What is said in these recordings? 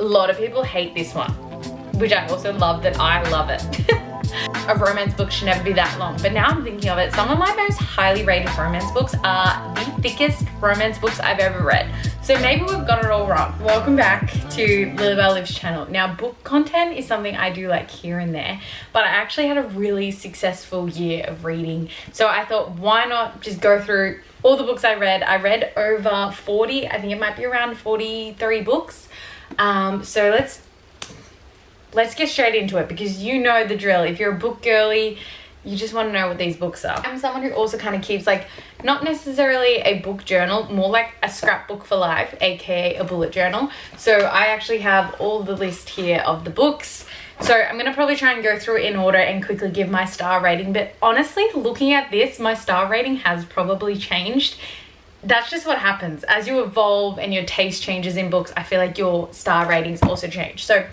A lot of people hate this one, which I also love that I love it. A romance book should never be that long, but now I'm thinking of it, some of my most highly rated romance books are the thickest romance books I've ever read. So maybe we've got it all wrong. Welcome back to Lilybelle Lifts channel. Now, book content is something I do like here and there, but I actually had a really successful year of reading. So I thought, why not just go through all the books I read. I read over 40, I think it might be around 43 books. So let's get straight into it, because you know the drill. If you're a book girly, you just want to know what these books are. I'm someone who also kind of keeps, like, not necessarily a book journal, more like a scrapbook for life, aka a bullet journal. So I actually have all the list here of the books. So I'm going to probably try and go through it in order and quickly give my star rating. But honestly, looking at this, my star rating has probably changed. That's just what happens. As you evolve and your taste changes in books, I feel like your star ratings also change. So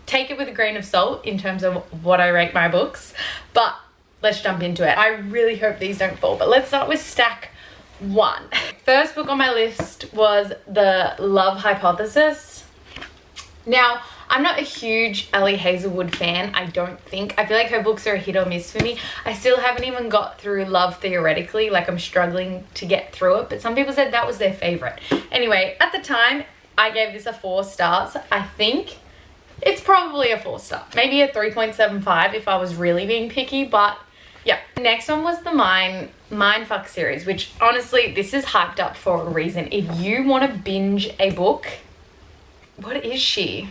take it with a grain of salt in terms of what I rate my books, but let's jump into it. I really hope these don't fall, but let's start with stack 1. First book on my list was The Love Hypothesis. Now, I'm not a huge Ellie Hazelwood fan, I don't think. I feel like her books are a hit or miss for me. I still haven't even got through Love Theoretically, like I'm struggling to get through it, but some people said that was their favorite. Anyway, at the time, I gave this a 4 stars. I think it's probably a 4 star, maybe a 3.75 if I was really being picky, but yeah. Next one was the Mindfuck series, which honestly, this is hyped up for a reason. If you want to binge a book, what is she?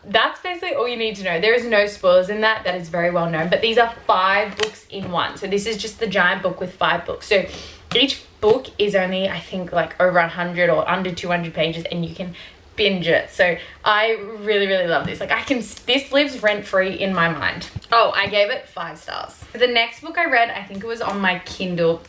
That's basically all you need to know. There is no spoilers in that. That is very well known. But these are 5 books in one. So this is just the giant book with 5 books. So each book is only, I think, like over 100 or under 200 pages, and you can binge it. So I really, really love this. Like, this lives rent-free in my mind. Oh, I gave it 5 stars. The next book I read, I think it was on my Kindle.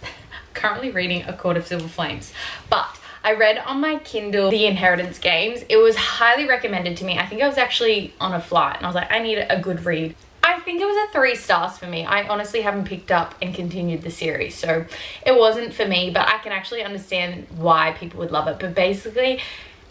Currently reading A Court of Silver Flames. But I read on my Kindle The Inheritance Games. It was highly recommended to me. I think I was actually on a flight and I was like, I need a good read. I think it was a 3 stars for me. I honestly haven't picked up and continued the series, so it wasn't for me, but I can actually understand why people would love it. But basically,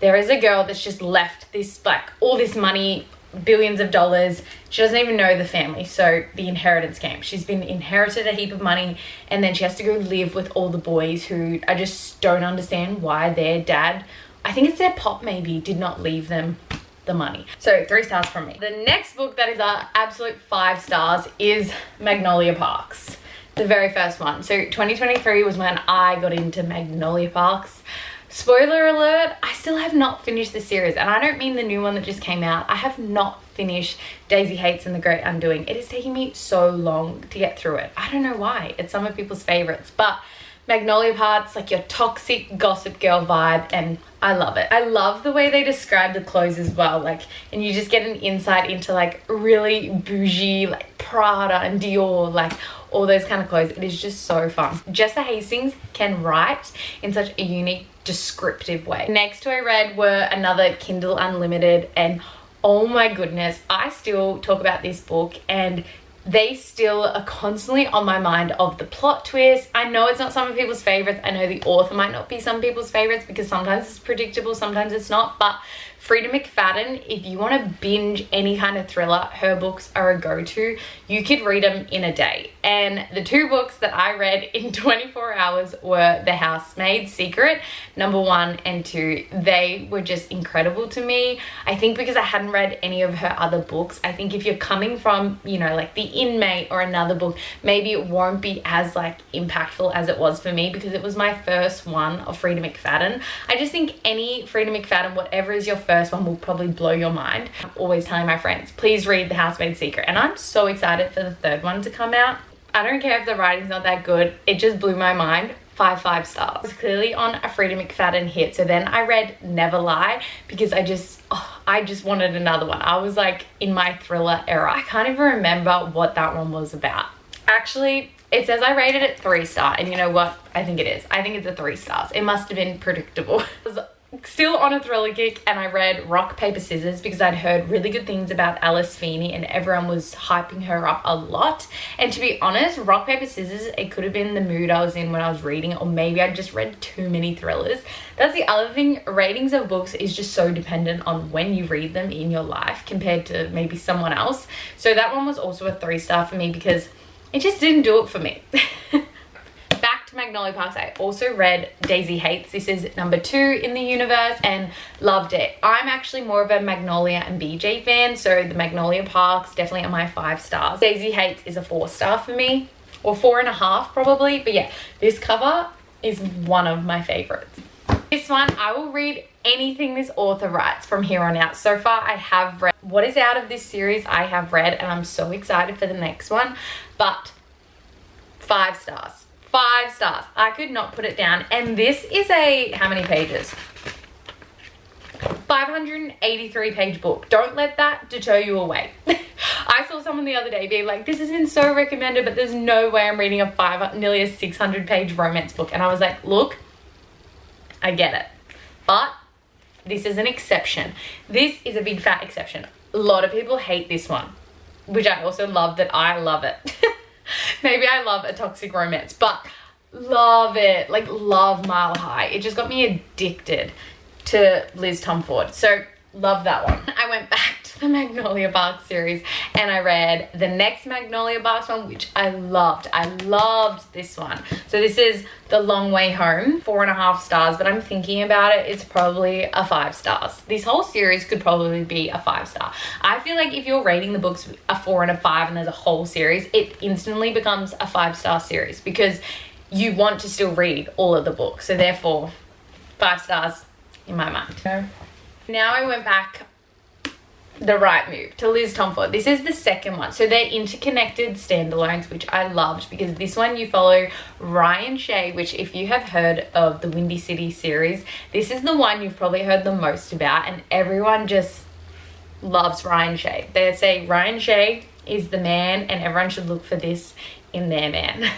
there is a girl that's just left this, like, all this money, billions of dollars. She doesn't even know the family. So the inheritance game, she's been inherited a heap of money, and then she has to go live with all the boys who I just don't understand why their dad, I think it's their pop maybe, did not leave them the money. So 3 stars from me. The next book that is an absolute 5 stars is Magnolia Parks, the very first one. So 2023 was when I got into Magnolia Parks. Spoiler alert, I still have not finished the series, and I don't mean the new one that just came out. I have not finished Daisy Hates and the Great Undoing. It is taking me so long to get through it. I don't know why. It's some of people's favorites, but Magnolia Parks, like your toxic gossip girl vibe, and I love it. I love the way they describe the clothes as well, like, and you just get an insight into like really bougie, like Prada and Dior, like all those kind of clothes. It is just so fun. Jessa Hastings can write in such a unique, descriptive way. Next I read were another Kindle Unlimited, and oh my goodness, I still talk about this book and they still are constantly on my mind of the plot twist. I know it's not some of people's favorites. I know the author might not be some people's favorites because sometimes it's predictable, sometimes it's not, but Frida McFadden, if you want to binge any kind of thriller, her books are a go-to. You could read them in a day. And the 2 books that I read in 24 hours were The Housemaid's Secret, number 1 and 2. They were just incredible to me. I think because I hadn't read any of her other books, I think if you're coming from, you know, like The Inmate or another book, maybe it won't be as like impactful as it was for me because it was my first one of Frida McFadden. I just think any Frida McFadden, whatever is your first one, will probably blow your mind. I'm always telling my friends, please read The Housemaid's Secret, and I'm so excited for the 3rd one to come out. I don't care if the writing's not that good, it just blew my mind. 5 stars. It was clearly on a Frida McFadden hit. So then I read Never Lie because I just wanted another one. I was like in my thriller era. I can't even remember what that one was about. Actually, it says I rated it 3 star, and you know what? I think it is. I think it's a 3 stars. It must have been predictable. It was still on a thriller kick, and I read Rock, Paper, Scissors because I'd heard really good things about Alice Feeney and everyone was hyping her up a lot. And to be honest, Rock, Paper, Scissors, it could have been the mood I was in when I was reading it, or maybe I just read too many thrillers. That's the other thing. Ratings of books is just so dependent on when you read them in your life compared to maybe someone else. So that one was also a 3-star for me because it just didn't do it for me. Back to Magnolia Parks, I also read Daisy Hates. This is number 2 in the universe and loved it. I'm actually more of a Magnolia and BJ fan, so the Magnolia Parks definitely are my 5 stars. Daisy Hates is a 4-star for me, or 4.5 probably, but yeah, this cover is one of my favorites. This one, I will read anything this author writes from here on out. So far, I have read what is out of this series. I have read, and I'm so excited for the next one, but 5 stars. 5 stars. I could not put it down. And this is a, how many pages? 583 page book. Don't let that deter you away. I saw someone the other day being like, this has been so recommended, but there's no way I'm reading nearly a 600 page romance book. And I was like, look, I get it. But this is an exception. This is a big fat exception. A lot of people hate this one, which I also love that I love it. Maybe I love a toxic romance, but love it. Like, love Mile High. It just got me addicted to Liz Tomford. So love that one. I went back to the Magnolia Parks series and I read the next Magnolia Parks one, which I loved. I loved this one. So this is The Long Way Home, 4.5 stars, but I'm thinking about it, it's probably a 5 stars. This whole series could probably be a 5-star. I feel like if you're rating the books a 4 and a 5 and there's a whole series, it instantly becomes a 5-star series because you want to still read all of the books. So therefore, 5 stars in my mind. Now I went back the right move to Liz Tomford. This is the second one. So they're interconnected standalones, which I loved because this one you follow Ryan Shea, which if you have heard of the Windy City series, this is the one you've probably heard the most about, and everyone just loves Ryan Shea. They say Ryan Shea is the man and everyone should look for this in their man.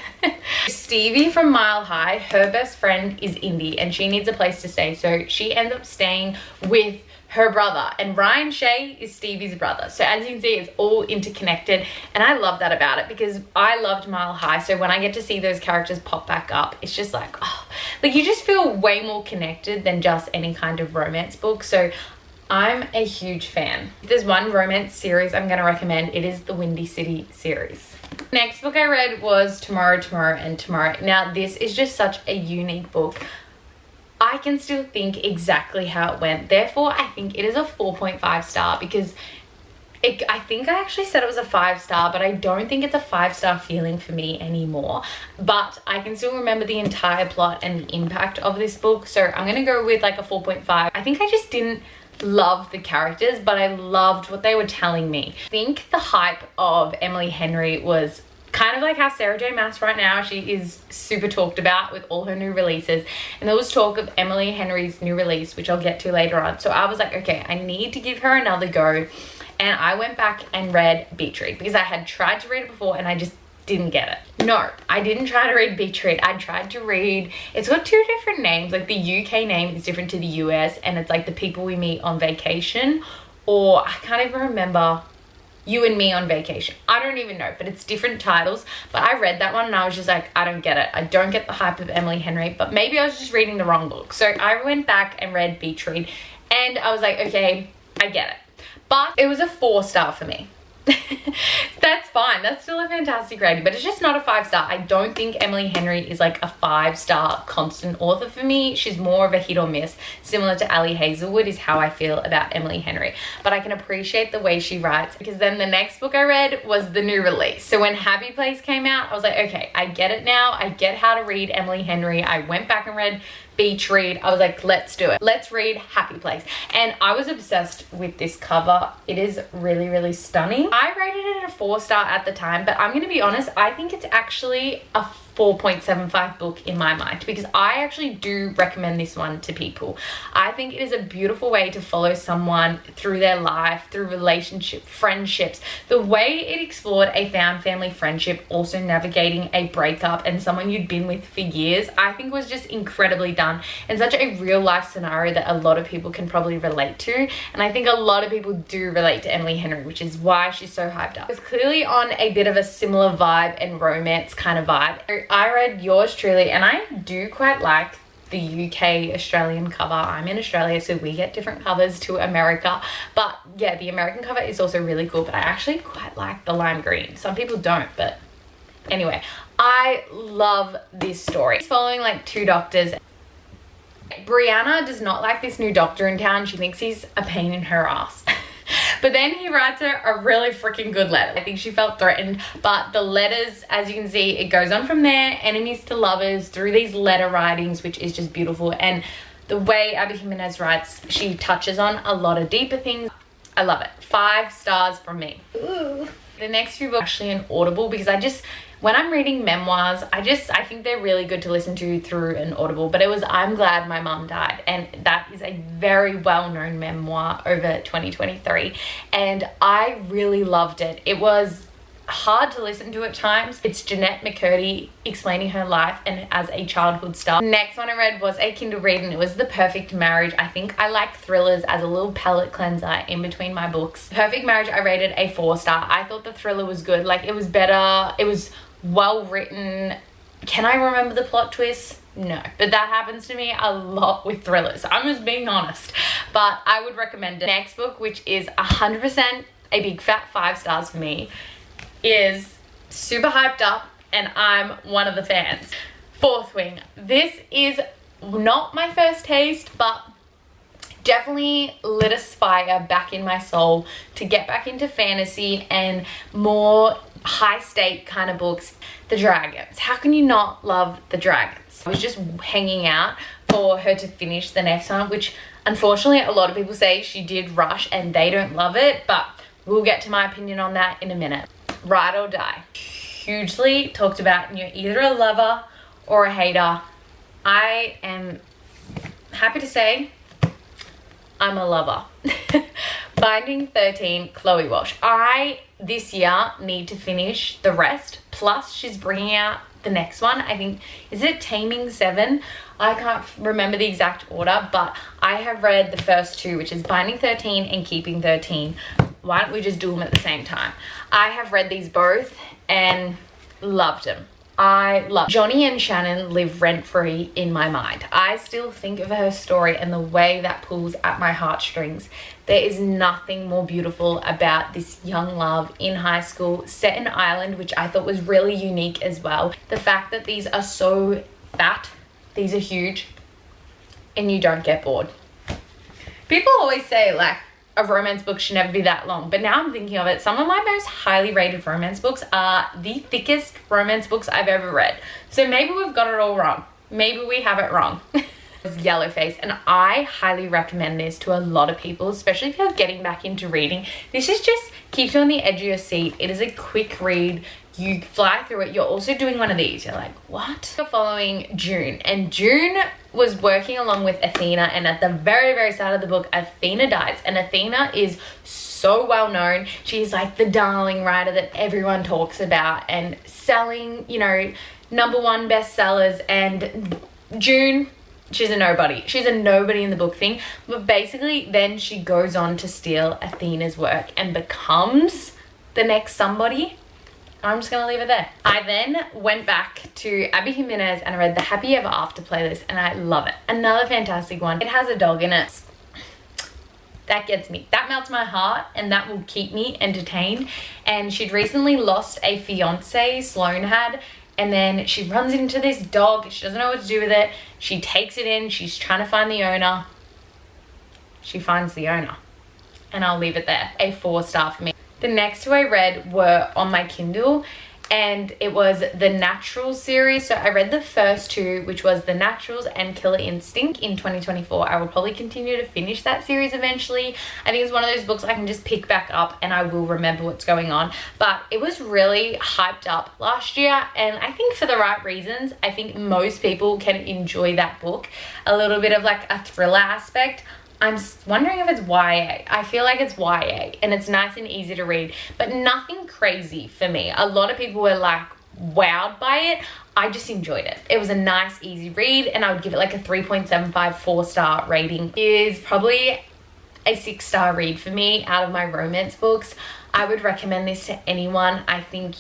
Stevie from Mile High, her best friend is Indy and she needs a place to stay, so she ends up staying with her brother, and Ryan Shea is Stevie's brother. So as you can see, it's all interconnected, and I love that about it because I loved Mile High. So when I get to see those characters pop back up, it's just like, oh, like you just feel way more connected than just any kind of romance book. So I'm a huge fan. If there's one romance series I'm going to recommend, it is the Windy City series. Next book I read was Tomorrow, Tomorrow, and Tomorrow. Now this is just such a unique book. I can still think exactly how it went. Therefore, I think it is a 4.5 star because I think I actually said it was a 5-star, but I don't think it's a 5-star feeling for me anymore. But I can still remember the entire plot and the impact of this book. So I'm going to go with like a 4.5. I think I just didn't love the characters, but I loved what they were telling me. I think the hype of Emily Henry was kind of like how Sarah J Maas right now, she is super talked about with all her new releases, and there was talk of Emily Henry's new release, which I'll get to later on. So I was like, okay, I need to give her another go, and I went back and read Beach Read because I had tried to read it before and I just didn't get it. No, I didn't try to read Beach Read. I tried to read, it's got 2 different names, like the UK name is different to the US, and it's like The People We Meet on Vacation, or I can't even remember, You and Me on Vacation. I don't even know, but it's different titles. But I read that one and I was just like, I don't get it. I don't get the hype of Emily Henry, but maybe I was just reading the wrong book. So I went back and read Beach Read and I was like, okay, I get it. But it was a 4-star for me. That's fine. That's still a fantastic rating, but it's just not a 5-star. I don't think Emily Henry is like a 5-star constant author for me. She's more of a hit or miss, similar to Ali Hazelwood is how I feel about Emily Henry. But I can appreciate the way she writes, because then the next book I read was the new release. So when Happy Place came out, I was like, okay, I get it now. I get how to read Emily Henry. I went back and read Beach Read. I was like, let's do it. Let's read Happy Place. And I was obsessed with this cover. It is really, really stunning. I rated it a 4-star at the time, but I'm going to be honest, I think it's actually a 4.75 book in my mind, because I actually do recommend this one to people. I think it is a beautiful way to follow someone through their life, through relationship, friendships. The way it explored a found family friendship, also navigating a breakup and someone you'd been with for years, I think was just incredibly done, and such a real life scenario that a lot of people can probably relate to. And I think a lot of people do relate to Emily Henry, which is why she's so hyped up. It's clearly on a bit of a similar vibe and romance kind of vibe. I read yours truly, and I do quite like the UK Australian cover. I'm in Australia, so we get different covers to America, but yeah, the American cover is also really cool. But I actually quite like the lime green. Some people don't, but anyway, I love this story. It's following like two doctors. Brianna does not like this new doctor in town. She thinks he's a pain in her ass. But then he writes her a really freaking good letter. I think she felt threatened, but the letters, as you can see, it goes on from there, enemies to lovers, through these letter writings, which is just beautiful. And the way Abby Jimenez writes, she touches on a lot of deeper things. I love it. 5 stars from me. Ooh. The next few books are actually an Audible, because when I'm reading memoirs, I think they're really good to listen to through an Audible. But it was I'm Glad My Mum Died, and that is a very well-known memoir over 2023, and I really loved it. It was hard to listen to at times. It's Jeanette McCurdy explaining her life and as a childhood star. Next one I read was a Kindle read, and it was The Perfect Marriage. I think I like thrillers as a little palate cleanser in between my books. Perfect Marriage, I rated a 4-star. I thought the thriller was good. Like, it was better. It was well written. Can I remember the plot twist? No, but that happens to me a lot with thrillers. I'm just being honest, but I would recommend it. Next book, which is 100% a big fat 5 stars for me, is super hyped up, and I'm one of the fans. Fourth Wing. This is not my first taste, but definitely lit a fire back in my soul to get back into fantasy and more high stake kind of books. The dragons. How can you not love the dragons? I was just hanging out for her to finish the next one, which unfortunately a lot of people say she did rush and they don't love it, but we'll get to my opinion on that in a minute. Ride or Die. Hugely talked about, and you're either a lover or a hater. I am happy to say I'm a lover. Binding 13, Chloe Walsh. I, this year, need to finish the rest. Plus, she's bringing out the next one. I think, is it Taming 7? I can't remember the exact order, but I have read the first 2, which is Binding 13 and Keeping 13. Why don't we just do them at the same time? I have read these both and loved them. I love Johnny and Shannon live rent-free in my mind. I still think of her story and the way that pulls at my heartstrings. There is nothing more beautiful about this young love in high school, set in Ireland, which I thought was really unique as well. The fact that these are so fat, these are huge, and you don't get bored. People always say, like, a romance book should never be that long, but now I'm thinking of it, some of my most highly rated romance books are the thickest romance books I've ever read. So maybe we've got it all wrong. Maybe we have it wrong. Yellowface, and I highly recommend this to a lot of people, especially if you're getting back into reading. This is just keeps you on the edge of your seat. It is a quick read. You fly through it. You're also doing one of these. You're like, what? You're following June, and June was working along with Athena, and at the very, very start of the book, Athena dies, and Athena is so well known. She's like the darling writer that everyone talks about and selling, you know, #1 bestsellers, and June, she's a nobody. She's a nobody in the book thing, but basically then she goes on to steal Athena's work and becomes the next somebody. I'm just gonna leave it there. I then went back to Abby Jimenez and I read the Happy Ever After playlist, and I love it. Another fantastic one. It has a dog in it. That gets me. That melts my heart, and that will keep me entertained. And she'd recently lost a fiance, Sloane had, and then she runs into this dog. She doesn't know what to do with it. She takes it in. She's trying to find the owner. She finds the owner. And I'll leave it there. A 4-star for me. The next 2 I read were on my Kindle, and it was the Naturals series. So I read the first two, which was the Naturals and Killer Instinct in 2024. I will probably continue to finish that series eventually. I think it's one of those books I can just pick back up and I will remember what's going on. But it was really hyped up last year, and I think for the right reasons. I think most people can enjoy that book. A little bit of like a thriller aspect. I'm wondering if it's YA. I feel like it's YA, and it's nice and easy to read, but nothing crazy for me. A lot of people were like wowed by it. I just enjoyed it. It was a nice, easy read, and I would give it like a 3.75 4-star rating. It is probably a 6-star read for me out of my romance books. I would recommend this to anyone. I think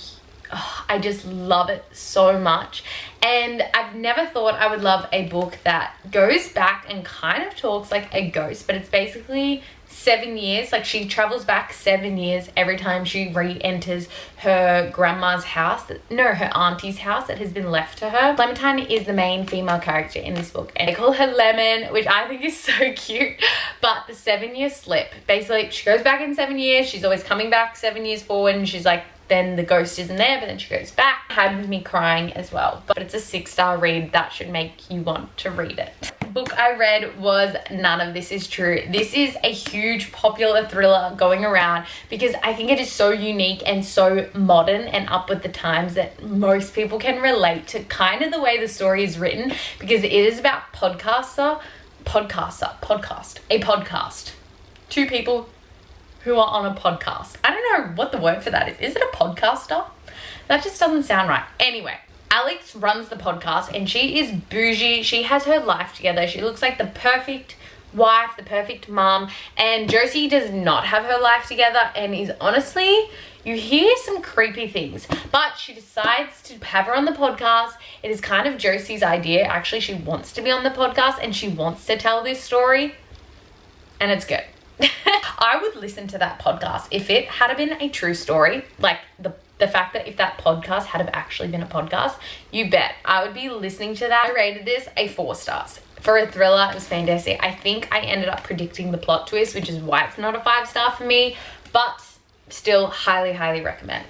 I just love it so much, and I've never thought I would love a book that goes back and kind of talks like a ghost, but it's basically 7 years. Like, she travels back 7 years every time she re-enters her grandma's house, her auntie's house that has been left to her. Clementine is the main female character in this book, and they call her Lemon, which I think is so cute. But the 7-year slip, basically she goes back in 7 years, she's always coming back 7 years forward, and she's like, then the ghost isn't there, but then she goes back. Had me crying as well, but it's a 6-star read. That should make you want to read it. Book I read was None of This Is True. This is a huge popular thriller going around because I think it is so unique and so modern and up with the times that most people can relate to kind of the way the story is written, because it is about a podcast. Two people who are on a podcast. I don't know what the word for that is. Is it a podcaster? That just doesn't sound right. Anyway, Alex runs the podcast and she is bougie. She has her life together. She looks like the perfect wife, the perfect mom, and Josie does not have her life together and is honestly, you hear some creepy things, but she decides to have her on the podcast. It is kind of Josie's idea. Actually, she wants to be on the podcast and she wants to tell this story, and it's good. I would listen to that podcast if it had been a true story, like the fact that if that podcast had have actually been a podcast, you bet I would be listening to that. I rated this a 4 stars. For a thriller, it was fantastic. I think I ended up predicting the plot twist, which is why it's not a 5-star for me, but still highly, highly recommend.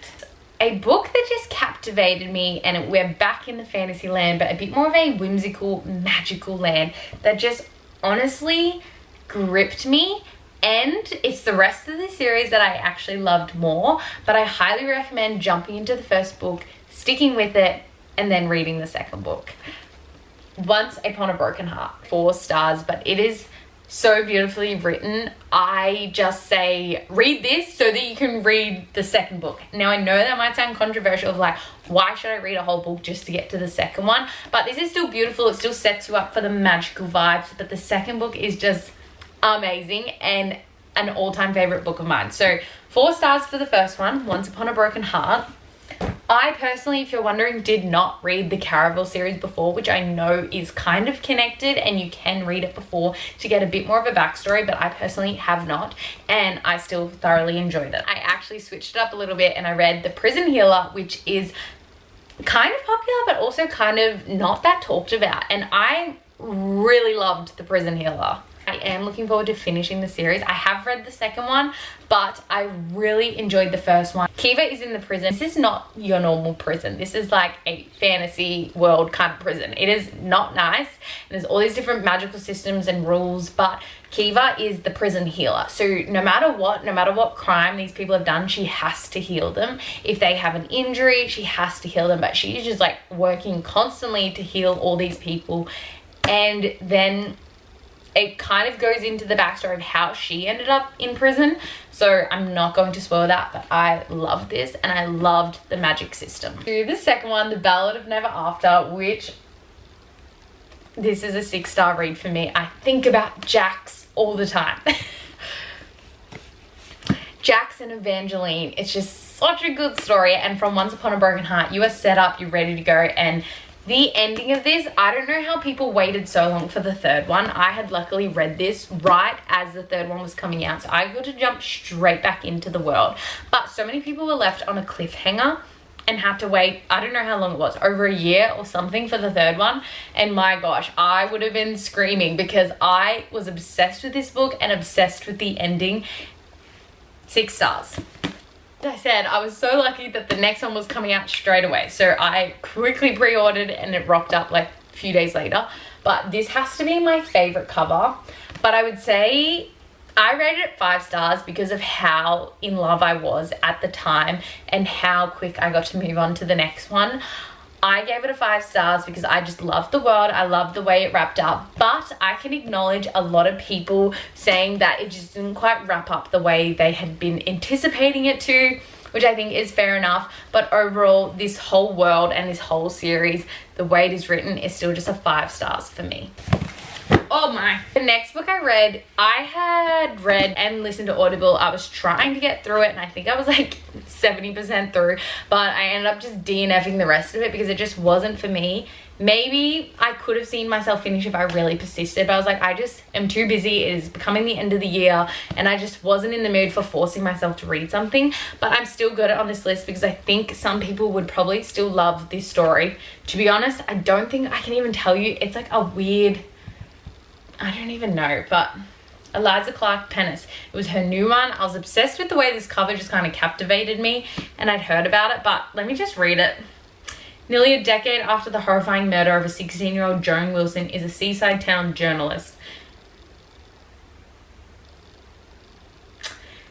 A book that just captivated me, and we're back in the fantasy land, but a bit more of a whimsical, magical land that just honestly gripped me. And it's the rest of the series that I actually loved more, but I highly recommend jumping into the first book, sticking with it, and then reading the second book. Once Upon a Broken Heart, 4 stars, but it is so beautifully written. I just say read this so that you can read the second book. Now, I know that might sound controversial, of like, why should I read a whole book just to get to the second one? But this is still beautiful. It still sets you up for the magical vibes, but the second book is just amazing and an all-time favorite book of mine. So 4 stars for the first one, Once Upon a Broken Heart. I personally, if you're wondering, did not read the Caraval series before, which I know is kind of connected and you can read it before to get a bit more of a backstory, but I personally have not, and I still thoroughly enjoyed it. I actually switched it up a little bit and I read The Prison Healer, which is kind of popular but also kind of not that talked about, and I really loved The Prison Healer. I am looking forward to finishing the series. I have read the second one, but I really enjoyed the first one. Kiva is in the prison. This is not your normal prison. This is like a fantasy world kind of prison. It is not nice. And there's all these different magical systems and rules, but Kiva is the prison healer. So no matter what crime these people have done, she has to heal them. If they have an injury, she has to heal them, but she's just like working constantly to heal all these people. And then it kind of goes into the backstory of how she ended up in prison. So I'm not going to spoil that, but I loved this and I loved the magic system. To the second one, The Ballad of Never After, which this is a 6-star read for me. I think about Jax all the time. Jax and Evangeline, it's just such a good story. And from Once Upon a Broken Heart, you are set up, you're ready to go. And the ending of this, I don't know how people waited so long for the third one. I had luckily read this right as the third one was coming out, so I got to jump straight back into the world. But so many people were left on a cliffhanger and had to wait, I don't know how long it was, over a year or something for the third one. And my gosh, I would have been screaming because I was obsessed with this book and obsessed with the ending. 6 stars. I said, I was so lucky that the next one was coming out straight away. So I quickly pre-ordered and it rocked up like a few days later. But this has to be my favorite cover. But I would say I rated it 5 stars because of how in love I was at the time and how quick I got to move on to the next one. I gave it a 5 stars because I just loved the world. I loved the way it wrapped up. But I can acknowledge a lot of people saying that it just didn't quite wrap up the way they had been anticipating it to, which I think is fair enough. But overall, this whole world and this whole series, the way it is written, is still just a 5 stars for me. Oh my. The next book I read, I had read and listened to Audible. I was trying to get through it and I think I was like 70% through, but I ended up just DNFing the rest of it because it just wasn't for me. Maybe I could have seen myself finish if I really persisted, but I was like, I just am too busy. It is becoming the end of the year and I just wasn't in the mood for forcing myself to read something. But I'm still got it on this list because I think some people would probably still love this story. To be honest, I don't think I can even tell you. It's like a weird, I don't even know, but Eliza Clark Pennis. It was her new one. I was obsessed with the way this cover just kind of captivated me and I'd heard about it, but let me just read it. Nearly a decade after the horrifying murder of a 16-year-old Joan Wilson is a seaside town journalist.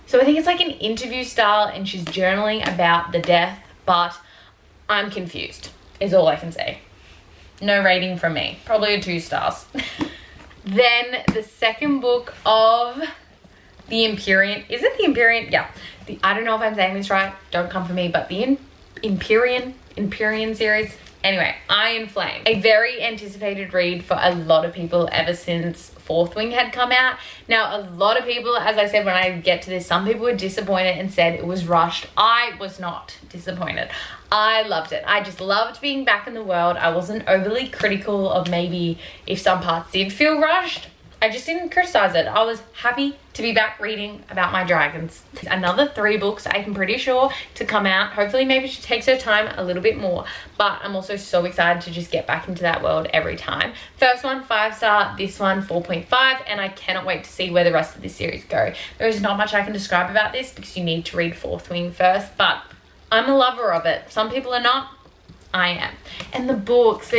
So I think it's like an interview style and she's journaling about the death, but I'm confused is all I can say. No rating from me. Probably a 2 stars. Then the second book of the Empyrean, is it the Empyrean? Yeah. I don't know if I'm saying this right. Don't come for me, but the Empyrean series. Anyway, Iron Flame. A very anticipated read for a lot of people ever since Fourth Wing had come out. Now, a lot of people, as I said, when I get to this, some people were disappointed and said it was rushed. I was not disappointed. I loved it. I just loved being back in the world. I wasn't overly critical of maybe if some parts did feel rushed. I just didn't criticize it. I was happy to be back reading about my dragons. Another 3 books I'm pretty sure to come out. Hopefully maybe she takes her time a little bit more, but I'm also so excited to just get back into that world every time. First one 5 star, this one 4.5, and I cannot wait to see where the rest of this series go. There is not much I can describe about this because you need to read Fourth Wing first, but I'm a lover of it. Some people are not. I am. And the books,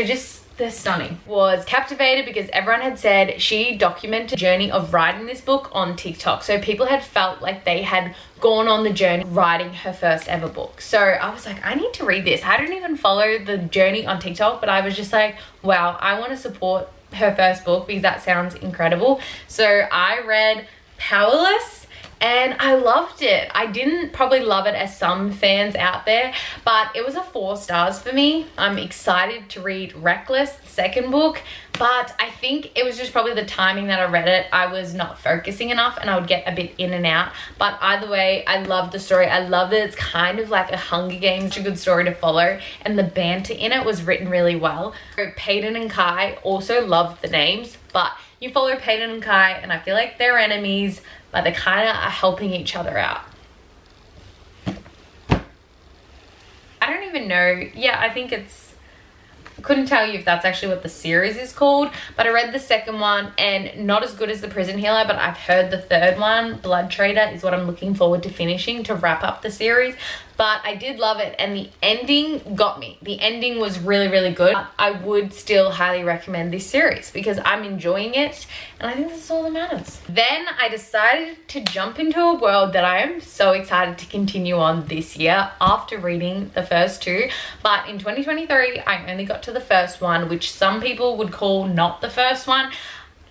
they're stunning. Was captivated because everyone had said she documented the journey of writing this book on TikTok. So people had felt like they had gone on the journey writing her first ever book. So I was like, I need to read this. I don't even follow the journey on TikTok, but I was just like, wow, I want to support her first book because that sounds incredible. So I read Powerless and I loved it. I didn't probably love it as some fans out there, but it was a 4 stars for me. I'm excited to read Reckless, the second book, but I think it was just probably the timing that I read it. I was not focusing enough and I would get a bit in and out. But either way, I loved the story. I love that it's kind of like a Hunger Games, such a good story to follow. And the banter in it was written really well. Peyton and Kai, also loved the names, but you follow Peyton and Kai and I feel like they're enemies, but they kind of are helping each other out. I don't even know. Yeah, I think couldn't tell you if that's actually what the series is called, but I read the second one and not as good as The Prison Healer, but I've heard the third one, Blood Trader, is what I'm looking forward to finishing to wrap up the series. But I did love it and the ending got me. The ending was really, really good. I would still highly recommend this series because I'm enjoying it and I think this is all that matters. Then I decided to jump into a world that I am so excited to continue on this year after reading the first 2. But in 2023, I only got to the first one, which some people would call not the first one.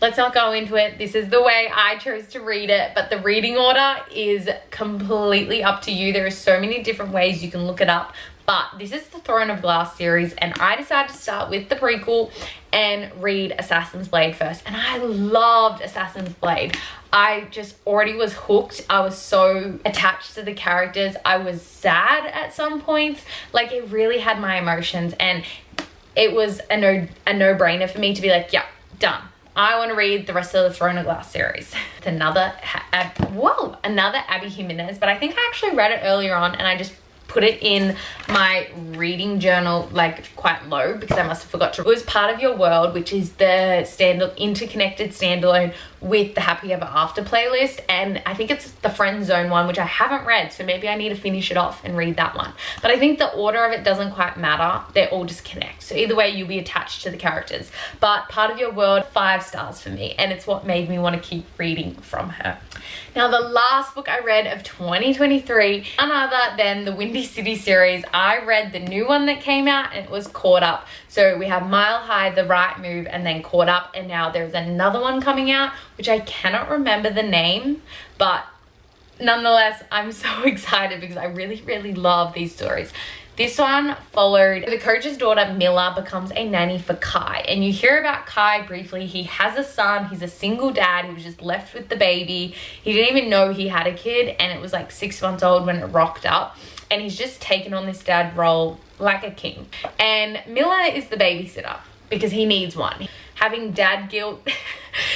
Let's not go into it. This is the way I chose to read it, but the reading order is completely up to you. There are so many different ways you can look it up, but this is the Throne of Glass series, and I decided to start with the prequel and read Assassin's Blade first, and I loved Assassin's Blade. I just already was hooked. I was so attached to the characters. I was sad at some points. Like, it really had my emotions, and it was a no-brainer for me to be like, yeah, done. I want to read the rest of the Throne of Glass series. It's another Abby Jimenez, but I think I actually read it earlier on and I just put it in my reading journal like quite low because I must have forgot to. It was Part of Your World, which is the interconnected standalone with the Happy Ever After playlist, and I think it's the Friend Zone one, which I haven't read, so maybe I need to finish it off and read that one. But I think the order of it doesn't quite matter. They all just connect. So either way, you'll be attached to the characters. But Part of Your World, 5 stars for me, and it's what made me want to keep reading from her. Now, the last book I read of 2023, none other than the Windy City series. I read the new one that came out, and it was Caught Up. So we have Mile High, The Right Move, and then Caught Up, and now there's another one coming out, which I cannot remember the name, but nonetheless, I'm so excited because I really, really love these stories. This one followed the coach's daughter, Milla, becomes a nanny for Kai. And you hear about Kai briefly. He has a son. He's a single dad. He was just left with the baby. He didn't even know he had a kid. And it was like 6 months old when it rocked up. And he's just taken on this dad role like a king. And Milla is the babysitter because he needs one. Having dad guilt.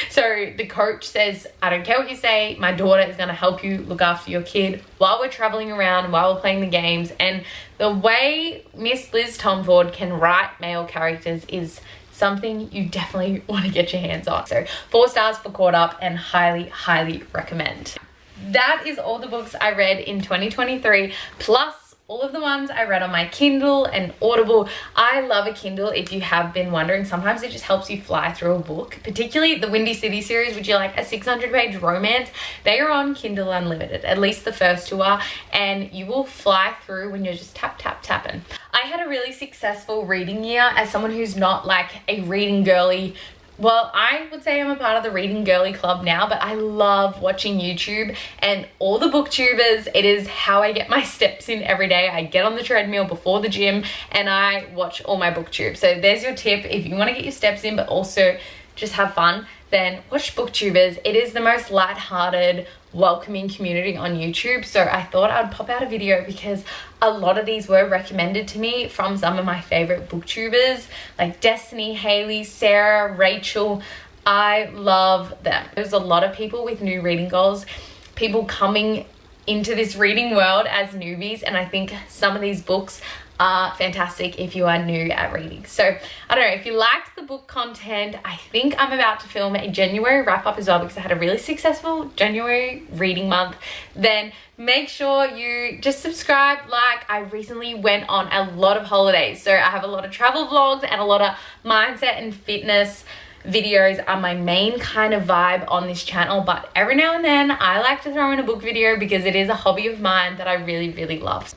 So the coach says, I don't care what you say, my daughter is going to help you look after your kid while we're traveling around, while we're playing the games. And the way Miss Liz Tomford can write male characters is something you definitely want to get your hands on. So 4 stars for Caught Up, and highly, highly recommend. That is all the books I read in 2023, plus all of the ones I read on my Kindle and Audible. I love a Kindle, if you have been wondering. Sometimes it just helps you fly through a book, particularly the Windy City series, which are like a 600-page romance. They are on Kindle Unlimited, at least the first 2 are, and you will fly through when you're just tap, tap, tapping. I had a really successful reading year as someone who's not like a reading girly. Well, I would say I'm a part of the reading girly club now, but I love watching YouTube and all the booktubers. It is how I get my steps in every day. I get on the treadmill before the gym and I watch all my booktubes. So there's your tip. If you want to get your steps in, but also just have fun, then watch booktubers. It is the most lighthearted, welcoming community on YouTube. So I thought I would pop out a video because a lot of these were recommended to me from some of my favorite booktubers like Destiny, Haley, Sarah, Rachel. I love them. There's a lot of people with new reading goals, people coming into this reading world as newbies, and I think some of these books are fantastic if you are new at reading. So I don't know, if you liked the book content, I think I'm about to film a January wrap up as well because I had a really successful January reading month. Then make sure you just subscribe, like. I recently went on a lot of holidays, so I have a lot of travel vlogs and a lot of mindset and fitness videos are my main kind of vibe on this channel, but every now and then I like to throw in a book video because it is a hobby of mine that I really, really love.